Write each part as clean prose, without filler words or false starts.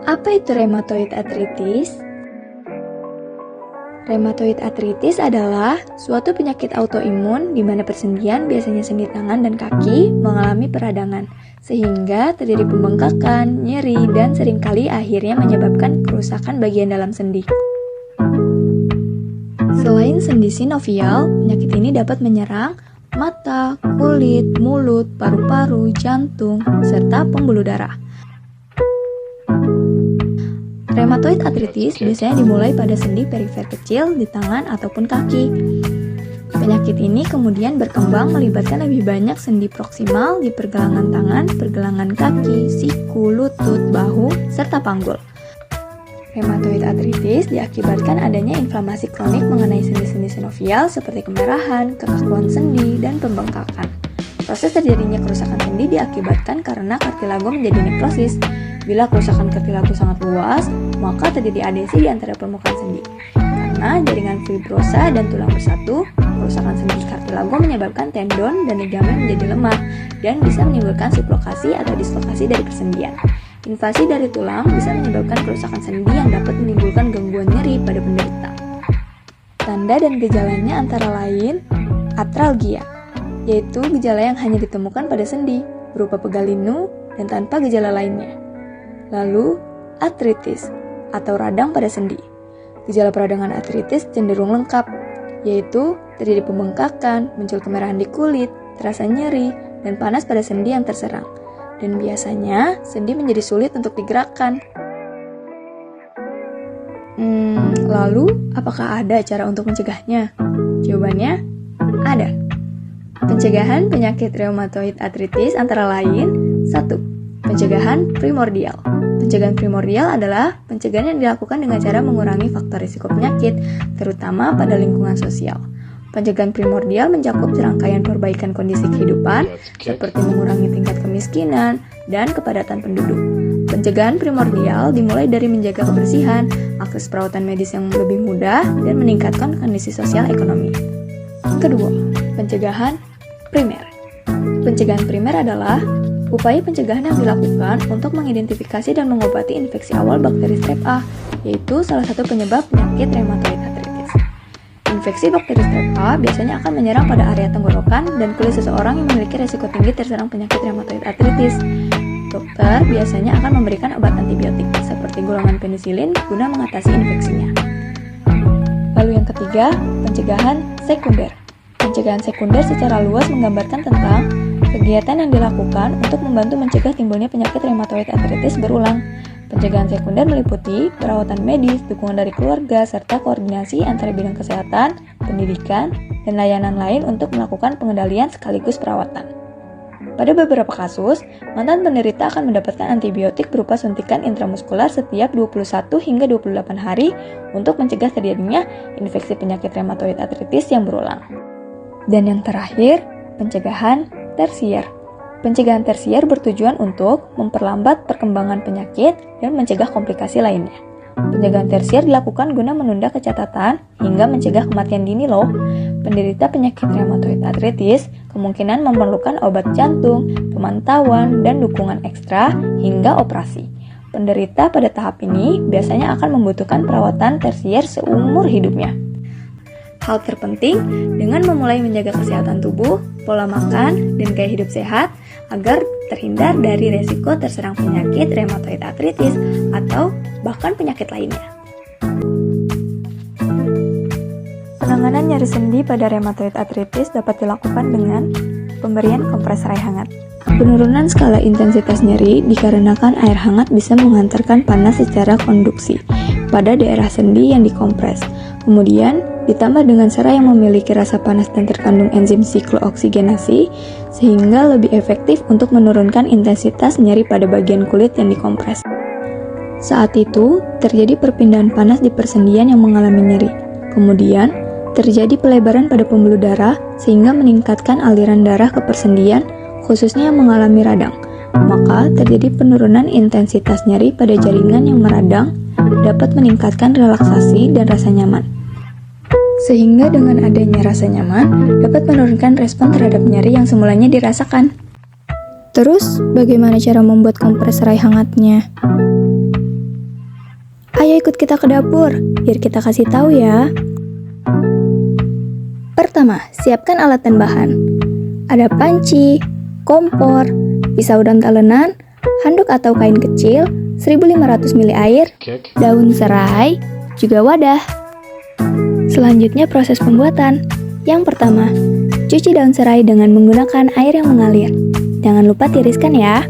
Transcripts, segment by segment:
Apa itu rheumatoid arthritis? Rheumatoid arthritis adalah suatu penyakit autoimun di mana persendian, biasanya sendi tangan dan kaki, mengalami peradangan, sehingga terjadi pembengkakan, nyeri, dan seringkali akhirnya menyebabkan kerusakan bagian dalam sendi. Selain sendi sinovial, penyakit ini dapat menyerang mata, kulit, mulut, paru-paru, jantung, serta pembuluh darah. Rheumatoid arthritis biasanya dimulai pada sendi perifer kecil di tangan ataupun kaki. Penyakit ini kemudian berkembang melibatkan lebih banyak sendi proksimal di pergelangan tangan, pergelangan kaki, siku, lutut, bahu, serta panggul. Rheumatoid arthritis diakibatkan adanya inflamasi kronik mengenai sendi-sendi sinovial seperti kemerahan, kekakuan sendi, dan pembengkakan. Proses terjadinya kerusakan sendi diakibatkan karena kartilago menjadi nekrosis. Bila kerusakan kartilago sangat luas, maka terjadi adesi di antara permukaan sendi. Karena jaringan fibrosa dan tulang bersatu, kerusakan sendi kartilago menyebabkan tendon dan ligamen menjadi lemah dan bisa menimbulkan sublokasi atau dislokasi dari persendian. Invasi dari tulang bisa menyebabkan kerusakan sendi yang dapat menimbulkan gangguan nyeri pada penderita. Tanda dan gejalanya antara lain artralgia, yaitu gejala yang hanya ditemukan pada sendi, berupa pegal linu dan tanpa gejala lainnya. Lalu, artritis atau radang pada sendi. Gejala peradangan artritis cenderung lengkap, yaitu terjadi pembengkakan, muncul kemerahan di kulit, terasa nyeri, dan panas pada sendi yang terserang. Dan biasanya, sendi menjadi sulit untuk digerakkan. Lalu, apakah ada cara untuk mencegahnya? Jawabannya, ada. Pencegahan penyakit rheumatoid arthritis antara lain 1. Pencegahan primordial. Pencegahan primordial adalah pencegahan yang dilakukan dengan cara mengurangi faktor risiko penyakit, terutama pada lingkungan sosial. Pencegahan primordial mencakup serangkaian perbaikan kondisi kehidupan, seperti mengurangi tingkat kemiskinan dan kepadatan penduduk. Pencegahan primordial dimulai dari menjaga kebersihan, akses perawatan medis yang lebih mudah, dan meningkatkan kondisi sosial ekonomi. Kedua, pencegahan primer. Pencegahan primer adalah upaya pencegahan yang dilakukan untuk mengidentifikasi dan mengobati infeksi awal bakteri strep A, yaitu salah satu penyebab penyakit rheumatoid arthritis. Infeksi bakteri strep A biasanya akan menyerang pada area tenggorokan dan kulit seseorang yang memiliki risiko tinggi terserang penyakit rheumatoid arthritis. Dokter biasanya akan memberikan obat antibiotik seperti golongan penisilin guna mengatasi infeksinya. Lalu yang ketiga, pencegahan sekunder. Pencegahan sekunder secara luas menggambarkan tentang kegiatan yang dilakukan untuk membantu mencegah timbulnya penyakit rheumatoid arthritis berulang. Pencegahan sekunder meliputi perawatan medis, dukungan dari keluarga, serta koordinasi antara bidang kesehatan, pendidikan, dan layanan lain untuk melakukan pengendalian sekaligus perawatan. Pada beberapa kasus, mantan penderita akan mendapatkan antibiotik berupa suntikan intramuskular setiap 21 hingga 28 hari untuk mencegah terjadinya infeksi penyakit rheumatoid arthritis yang berulang. Dan yang terakhir, pencegahan tersier. Pencegahan tersier bertujuan untuk memperlambat perkembangan penyakit dan mencegah komplikasi lainnya. Pencegahan tersier dilakukan guna menunda kecatatan hingga mencegah kematian dini loh. Penderita penyakit rheumatoid arthritis kemungkinan memerlukan obat jantung, pemantauan, dan dukungan ekstra hingga operasi. Penderita pada tahap ini biasanya akan membutuhkan perawatan tersier seumur hidupnya. Hal terpenting dengan memulai menjaga kesehatan tubuh, pola makan, dan gaya hidup sehat agar terhindar dari resiko terserang penyakit rheumatoid arthritis atau bahkan penyakit lainnya. Penanganan nyeri sendi pada rheumatoid arthritis dapat dilakukan dengan pemberian kompres rai hangat. Penurunan skala intensitas nyeri dikarenakan air hangat bisa mengantarkan panas secara konduksi pada daerah sendi yang dikompres. Kemudian, ditambah dengan serai yang memiliki rasa panas dan terkandung enzim siklooksigenasi, sehingga lebih efektif untuk menurunkan intensitas nyeri pada bagian kulit yang dikompres. Saat itu, terjadi perpindahan panas di persendian yang mengalami nyeri. Kemudian, terjadi pelebaran pada pembuluh darah, sehingga meningkatkan aliran darah ke persendian, khususnya yang mengalami radang. Maka, terjadi penurunan intensitas nyeri pada jaringan yang meradang, dapat meningkatkan relaksasi dan rasa nyaman. Sehingga dengan adanya rasa nyaman, dapat menurunkan respon terhadap nyeri yang semulanya dirasakan. Terus, bagaimana cara membuat kompres serai hangatnya? Ayo ikut kita ke dapur, biar kita kasih tahu ya. Pertama, siapkan alat dan bahan. Ada panci, kompor, pisau dan talenan, handuk atau kain kecil, 1500 ml air, daun serai, juga wadah. Selanjutnya proses pembuatan. Yang pertama, cuci daun serai dengan menggunakan air yang mengalir. Jangan lupa tiriskan ya.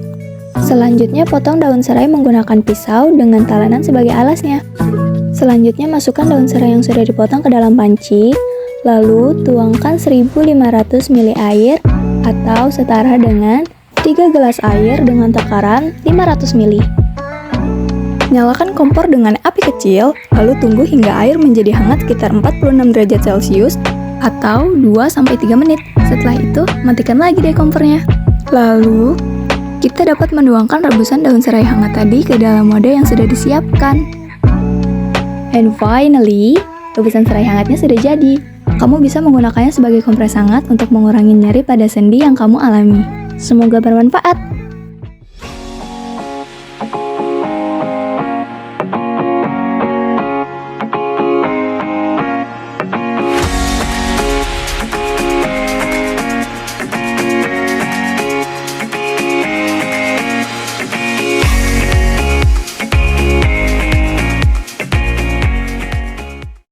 Selanjutnya potong daun serai menggunakan pisau dengan talenan sebagai alasnya. Selanjutnya masukkan daun serai yang sudah dipotong ke dalam panci, lalu tuangkan 1500 ml air atau setara dengan 3 gelas air dengan takaran 500 ml. Nyalakan kompor dengan api kecil, lalu tunggu hingga air menjadi hangat sekitar 46 derajat Celcius atau 2-3 menit. Setelah itu, matikan lagi deh kompornya. Lalu, kita dapat menuangkan rebusan daun serai hangat tadi ke dalam wadah yang sudah disiapkan. And finally, rebusan serai hangatnya sudah jadi. Kamu bisa menggunakannya sebagai kompres hangat untuk mengurangi nyeri pada sendi yang kamu alami. Semoga bermanfaat.